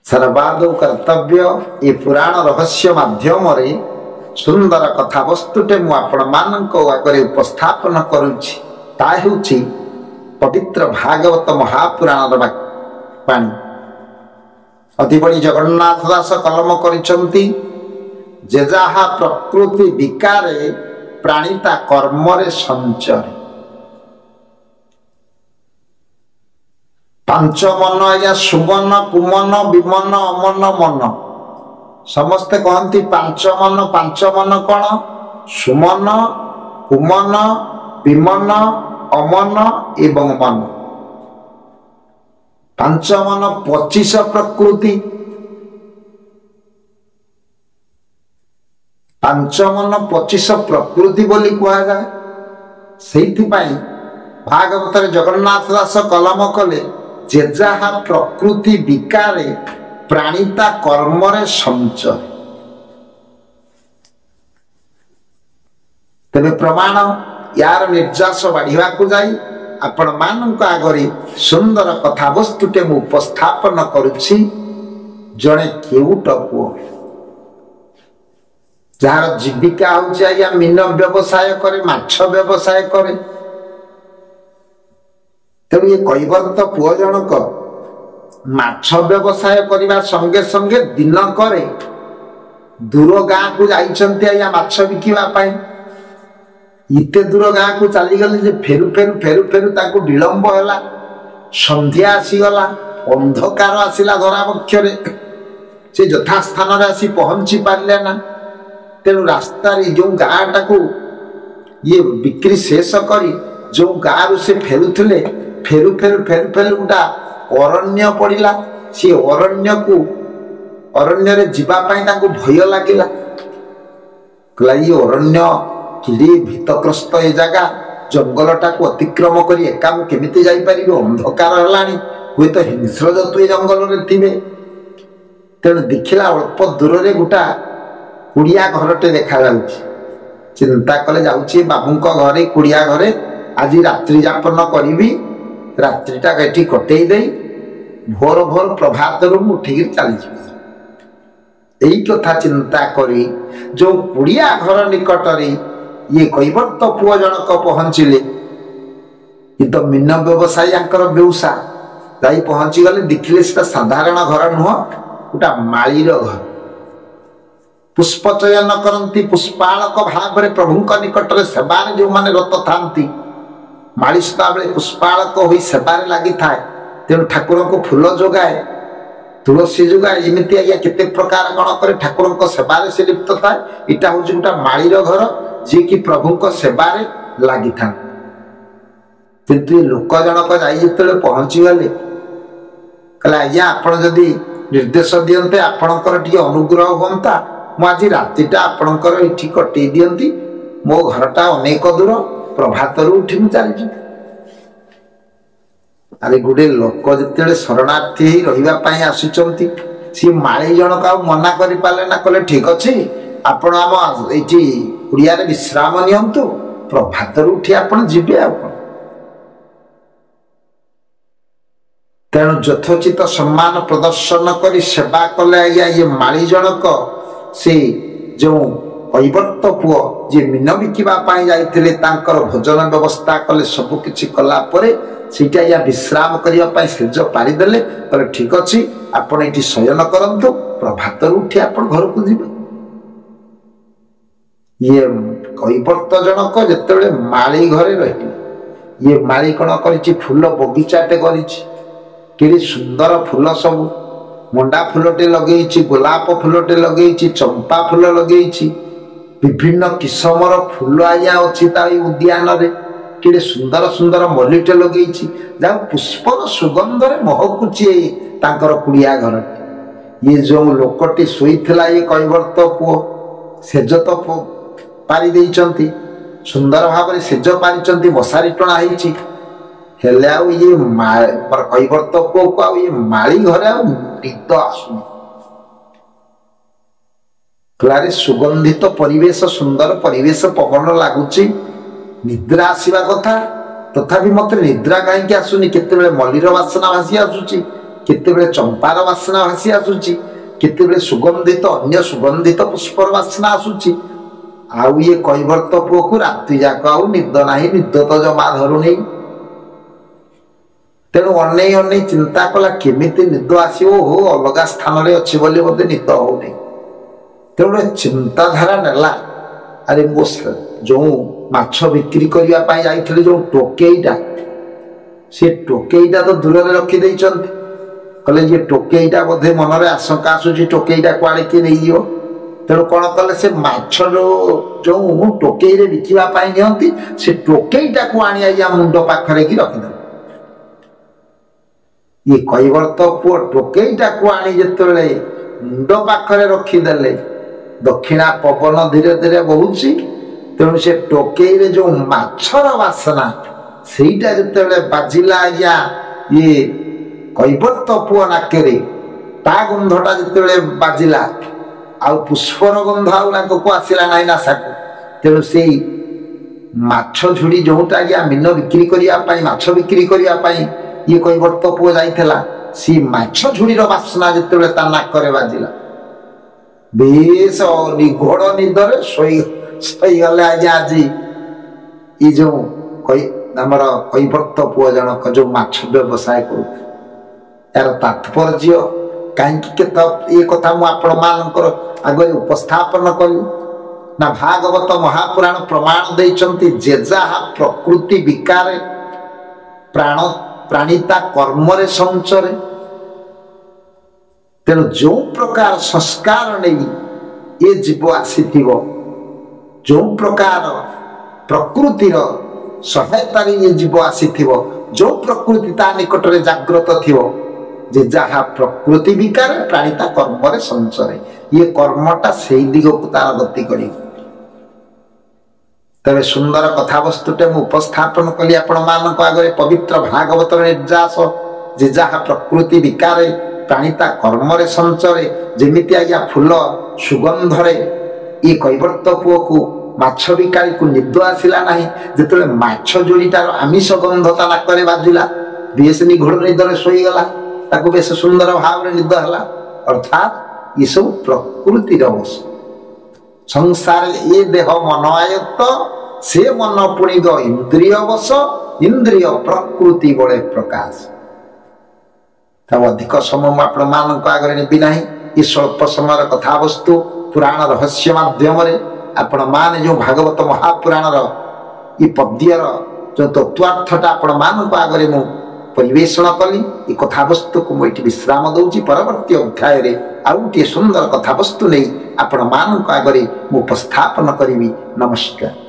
सर्वादौ कर्तव्य ये पुराण रहस्य माध्यम सुंदर कथा वस्तुटे मु आपण मानक आगे उपस्थापन करुछि ता हेउछि पवित्र भागवत महापुराण वाणी। अधिबड़ी जगन्नाथ दास कलम करिसंती जे जहा प्रकृति विकारे प्राणीता कर्मरे संचरे। पांच मन आज्ञा सुमन कुमन विमन अमन मन समस्ते कहती पांच मन कौन सुमन कुमन विमन अमन एवं मन। पांच मन 25 प्रकृति पांच मन 25 प्रकृति बोली कहा जाए। सेइथिपाई भागवत जगन्नाथ दास कलम कले जे जहा प्रकृति विकारे प्राणीता कर्मरे संचरे। तेरे प्रमाण यार निर्यास बढ़िया जाई आपण मानक आगरे सुंदर कथा वस्तुटे मु उपस्थापन करुछि। जड़े केउट पुओ जार जीविका होछि आज्ञा मीन व्यवसाय करे माछ व्यवसाय करे। तेणु ये कैवर्त पुओ जनक माछ व्यवसाय करने संगे संगे दिन करे दूर गाँ को जाइछंती आज्ञा माछ बिकिबा इते दूर गाँ को चलीगले जे फेरु फेरु फेरु फेरु ताको विलंब हैला। संध्या आसीगला अंधकार आसिला धराबक्षरे से यथा स्थान रे आसी पहुंची पारले ना। तेणु रास्ता रे जो गाँ टाको ये बिक्री शेष करी जो गाँ रु से फेरुथिले फेरु फेरु फेरु फेरु गोटा अरण्य पड़िला। सी अरण्य को अरण्य रे जीवा पाई ताको भय लागिला। कहला ये अरण्य किड़ी भीतग्रस्त ए जगह जंगलटा को अतिक्रम करी एका केमिति जाई परिबो अंधकार हलानी हुए तो हिंस्र जतु ए जंगल रे थिबे। तेणु देखिला अल्प दूर रे गोटा कुड़िया घरटे देखा जाउछि। चिंता कले जाउछि बाबूंक घरे कुड़िया घरे आज रात्रि यापन करिबी रात्रिटा कटी कटे दे भोर भोर प्रभात उठिक चली यही कथा चिंता करी जो कुड़िया घर निकटरे ये कैवर्त पुओ जनक पहुंचले। ये तो मीन व्यवसायी व्यवसा जाई पहुंची गले देखिले सेटा साधारण घर नुह गोटा मालीर घर। पुष्प चयन करती पुष्पालक भाव में प्रभुंक निकटरे सेवारे जो माने रत थांती मालिस्ता बेले पुष्पालक होई सेबारे लगी थाए। तेणु ठाकुर को फूल जोगाए तुलसी जोगाए एमती आज्ञा केते प्रकार गण करे ठाकुर को सेबारे से लिप्त थाए। इटा हूँ गोटा मालीर घर जी कि प्रभु को सेबारे लगी था। किंतु लोक जनक जाई जिते पहुंची गले कहले आज्ञा आपण जदि निर्देश दियंते आपणकर टिके अनुग्रह होंता मु आज रातिटा आपणकर इठी कटई दियंती मो घरटा अनेक दूर प्रभात उठी मु चली। अरे गोटे लोक जिते शरणार्थी रही आसुंच सी माली जनक आ मना कर पारे ना कहले ठीक अच्छे आपण आम ये कुड़िया विश्राम नियंतु प्रभात उठी आपण जीवे आ। तेणु यथोचित सम्मान प्रदर्शन कर सेवा कले आज्ञा ये माली जनक से जो कैवर्त पुओ जे मीन बिकिबा जाइथिले तांकर भोजन व्यवस्था कले सब किछि कला परे सीटा या विश्राम करिया पाई सेज पारि देले पर ठीक अछि आपण एठी शयन करंतु प्रभात उठी आपण घर को जिबे। ये कैवर्त जनक जेतेबेले माली घरे रहिले ये माली कोन करिछि फूल बगीचाटे करिछि केड़ी सुंदर फूल सब मंडा फूलटे लगेइछि गोलाप फूलटे लगेइछि चंपा फूल लगेइछि विभिन्न किस्मर फूल आज्ञा अच्छी उद्यान रे कि सुंदर सुंदर मल्लीटे लगे जहाँ पुष्पर सुगंधरे महकुची तांकर कुड़िया घर। ये जो लोकटी शोईथिला ये कैवर्त पुओ सेज तो पारी देइचंती सुंदर भाव सेज पारिचंती मशारी टणा होइछि हेले आ ये कैवर्त पुओ को आ ये माली घरे आ निद आसुनी। क्लारे सुगंधित परिवेश सुंदर परिवेश पवन लगुच निद्रा आसवा कथा तथापि मत निद्रा कहीं आसुनी केते मल्लीर बासना भासी आसुची केतेबेले चंपार बासना भासी आसुची, केतेबेले सुगंधित अन्य सुगंधित पुष्पर बासना आसुची। आउ ये कैवर्त पुओ को राति जाक आउ निद नाही, निद तो जमा धरु नहीं। तेणु अनै अनै चिंता कला केमिति निद आसीबो, हो अलगा स्थान रे अछि बोली मते निद हो नहीं। तेणु चिंताधारा नेला, अरे मो जो माछ बिक्री करिया पाई जाइथिले जो टोकेईटा, से टोकेईटा तो दूर रे रखी दैचंती। कहले ये टोकेईटा बोधे मन रे आशंका आसुची टोकेईटा कुआड़े कि नहीं जियो। तेणु कौन कले से माछ जो टोकेई रे बिकिबा पाई नियंती, से टोकेईटा को आनी आइया मुंड पाखरे की रखिदे। ये कैवर्त पुओ टोकेईटा को आनी जेतेबेले मुंड पाखरे रखिदेले, दक्षिणा पवन धीरे धीरे बहुची। तेणु से टोकेई रे जो माछर बासना सेईटा जेतेबेले बाजिला आइया ये कैवर्त पुओ नाकेरे, ता गंधटा जेतेबेले बाजिला आउ पुष्पर गंध आउ नाकको आसिला नाई नासाको। तेणु से माछ झुड़ी जोटा आज्ञा मीन बिक्री करिया पाई, माछ बिक्री करिया पाई ये कैवर्त पुओ जाइथिला, सी माछ झुड़ीर बासना जेतेबेले ता नाकरे बाजिला, बेस निघोड़ निदरे शोई गले आज्ञा। आज ये जो आमर कैवर्त पुओ जनक जो माछ व्यवसाय करू, यार तात्पर्य कहीं ये कथा मुझे आगे उपस्थापन कली ना। भागवत महापुराण प्रमाण देइचंती, जे जहा प्रकृति विकारे प्राण प्राणिता कर्म रे संचरे। तेणु जो प्रकार संस्कार नहीं ये जीव आसीथिबो, जो प्रकार प्रकृतिर सहायतार ये जीव आसीथिबो, जो प्रकृति ता निकट रे जागृत थिबो, जे जहा प्रकृति विकार प्राणिता कर्म रे संचरे, ये कर्मटा से दिग को तार गति करी। तबे सुंदर कथा वस्तुटे मु उपस्थापन कली आपण मानक आगे पवित्र भागवत निर्जास, जे जहा प्रकृति विकार प्राणिता कर्म रे संचरे। जेमिति आज्ञा फूल सुगंधरे ये कैवर्त पुओ को माछ बिकाली को निद आसिला नाही, जेतेबेले माछ जोड़ीटार आमिष गंधता नाकरे बाजिला, बेस निघोड़ निदरे शोई गला, ताको बेस सुंदर भाव रे निद हला। अर्थात ये सब प्रकृति वश, संसार ये देह मन आयत्त, से मन पुणी ग इंद्रिय वश, इंद्रिय प्रकृति बड़े प्रकाश। तब अधिक समय आपण मानक आगे नेबी नाही। ये स्वल्प समय कथा वस्तु पुराण रहस्य माध्यम आपण मान जो भागवत महापुराण ये पद्यर जो तत्वार्थटा आपण मानक आगे मु परिवेषण कली। ये कथा वस्तु को मुझे विश्राम दूची। परवर्ती अध्याय रे आउ गोटे सुंदर कथा वस्तु नहीं आपण मानक आगे मु उपस्थापन करी। नमस्कार।